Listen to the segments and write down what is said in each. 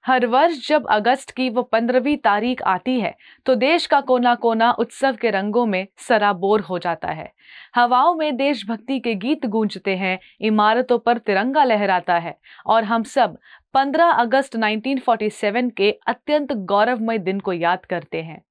हर वर्ष जब अगस्त की वो 15वीं तारीख आती है तो देश का कोना कोना उत्सव के रंगों में सराबोर हो जाता है। हवाओं में देशभक्ति के गीत गूंजते हैं, इमारतों पर तिरंगा लहराता है और हम सब 15 अगस्त 1947 के अत्यंत गौरवमय दिन को याद करते हैं।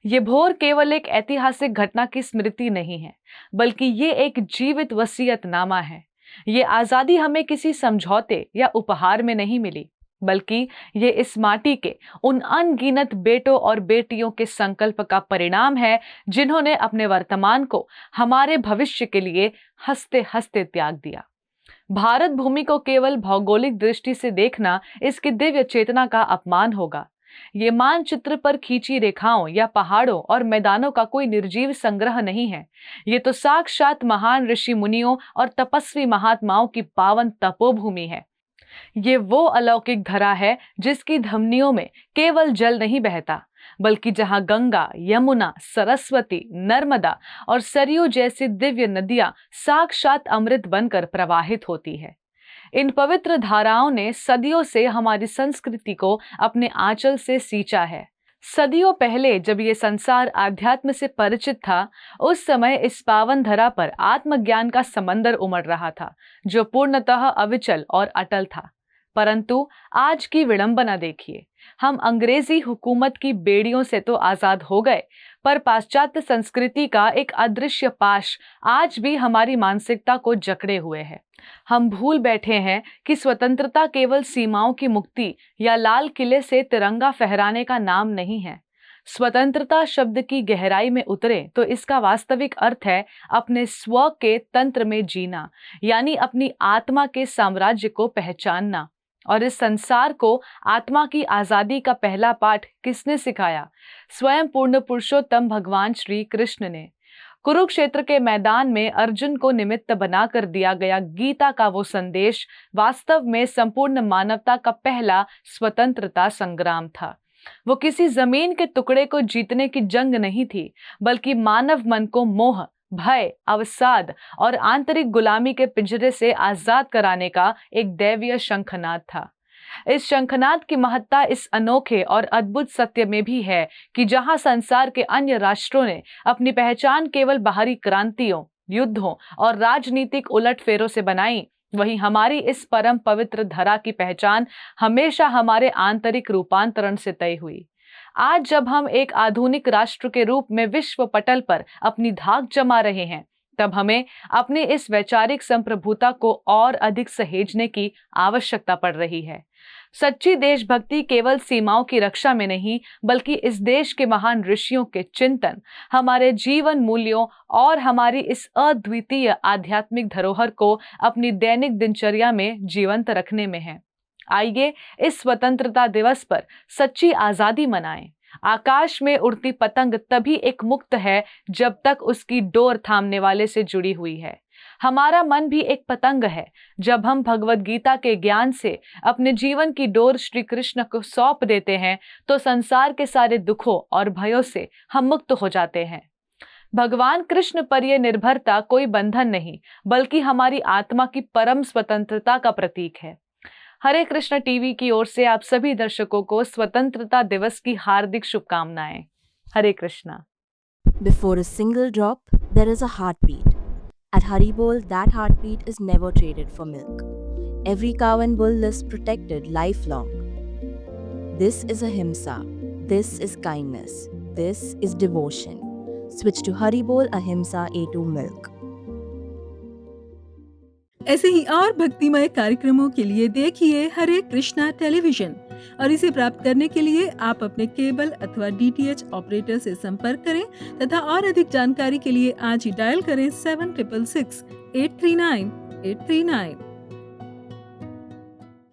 ये भोर केवल एक ऐतिहासिक घटना की स्मृति नहीं है, बल्कि ये एक जीवित वसीयतनामा है। ये आजादी हमें किसी समझौते या उपहार में नहीं मिली, बल्कि ये इस माटी के उन अनगिनत बेटों और बेटियों के संकल्प का परिणाम है, जिन्होंने अपने वर्तमान को हमारे भविष्य के लिए हंसते हंसते त्याग दिया। भारत भूमि को केवल भौगोलिक दृष्टि से देखना इसकी दिव्य चेतना का अपमान होगा। ये मानचित्र पर खींची रेखाओं या पहाड़ों और मैदानों का कोई निर्जीव संग्रह नहीं है। ये तो साक्षात महान ऋषि मुनियों और तपस्वी महात्माओं की पावन तपोभूमि है। ये वो अलौकिक धरा है जिसकी धमनियों में केवल जल नहीं बहता, बल्कि जहां गंगा, यमुना, सरस्वती, नर्मदा और सरयू जैसी दिव्य नदियां साक्षात अमृत बनकर प्रवाहित होती है। इन पवित्र धाराओं ने सदियों से हमारी संस्कृति को अपने आंचल से सींचा है। सदियों पहले जब ये संसार आध्यात्म से परिचित था, उस समय इस पावन धरा पर आत्मज्ञान का समंदर उमड़ रहा था, जो पूर्णतः अविचल और अटल था। परंतु आज की विडंबना देखिए, हम अंग्रेजी हुकूमत की बेड़ियों से तो आजाद हो गए, पर पाश्चात्य संस्कृति का एक अदृश्य पाश आज भी हमारी मानसिकता को जकड़े हुए है। हम भूल बैठे हैं कि स्वतंत्रता केवल सीमाओं की मुक्ति या लाल किले से तिरंगा फहराने का नाम नहीं है। स्वतंत्रता शब्द की गहराई में उतरे तो इसका वास्तविक अर्थ है अपने स्व के तंत्र में जीना, यानी अपनी आत्मा के साम्राज्य को पहचानना। और इस संसार को आत्मा की आजादी का पहला पाठ किसने सिखाया? स्वयं पूर्ण पुरुषोत्तम भगवान श्री कृष्ण ने। कुरुक्षेत्र के मैदान में अर्जुन को निमित्त बनाकर दिया गया गीता का वो संदेश वास्तव में संपूर्ण मानवता का पहला स्वतंत्रता संग्राम था। वो किसी जमीन के टुकड़े को जीतने की जंग नहीं थी, बल्कि मानव मन को मोह, भय, अवसाद और आंतरिक गुलामी के पिंजरे से आजाद कराने का एक दैवीय शंखनाद था। इस शंखनाद की महत्ता इस अनोखे और अद्भुत सत्य में भी है कि जहां संसार के अन्य राष्ट्रों ने अपनी पहचान केवल बाहरी क्रांतियों, युद्धों और राजनीतिक उलटफेरों से बनाई, वहीं हमारी इस परम पवित्र धरा की पहचान हमेशा हमारे आंतरिक रूपांतरण से तय हुई। आज जब हम एक आधुनिक राष्ट्र के रूप में विश्व पटल पर अपनी धाक जमा रहे हैं, तब हमें अपने इस वैचारिक संप्रभुता को और अधिक सहेजने की आवश्यकता पड़ रही है। सच्ची देशभक्ति केवल सीमाओं की रक्षा में नहीं, बल्कि इस देश के महान ऋषियों के चिंतन, हमारे जीवन मूल्यों और हमारी इस अद्वितीय आध्यात्मिक धरोहर को अपनी दैनिक दिनचर्या में जीवंत रखने में है। आइए इस स्वतंत्रता दिवस पर सच्ची आजादी मनाएं। आकाश में उड़ती पतंग तभी एक मुक्त है जब तक उसकी डोर थामने वाले से जुड़ी हुई है। हमारा मन भी एक पतंग है। जब हम भगवद गीता के ज्ञान से अपने जीवन की डोर श्री कृष्ण को सौंप देते हैं, तो संसार के सारे दुखों और भयों से हम मुक्त हो जाते हैं। भगवान कृष्ण पर यह निर्भरता कोई बंधन नहीं, बल्कि हमारी आत्मा की परम स्वतंत्रता का प्रतीक है। हरे कृष्ण टीवी की ओर से आप सभी दर्शकों को स्वतंत्रता दिवस की हार्दिक शुभकामनाएं। हरे Krishna. Before a single drop, there is a heartbeat. At Haribol, that heartbeat is never traded for milk. Every cow and bull lives protected lifelong. This is ahimsa. This is kindness. This is devotion. Switch to Haribol Ahimsa A2 milk. ऐसे ही और भक्तिमय कार्यक्रमों के लिए देखिए हरे Krishna television, और इसे प्राप्त करने के लिए आप अपने केबल अथवा DTH ऑपरेटर से संपर्क करें तथा और अधिक जानकारी के लिए आज ही डायल करें 7666 839 839।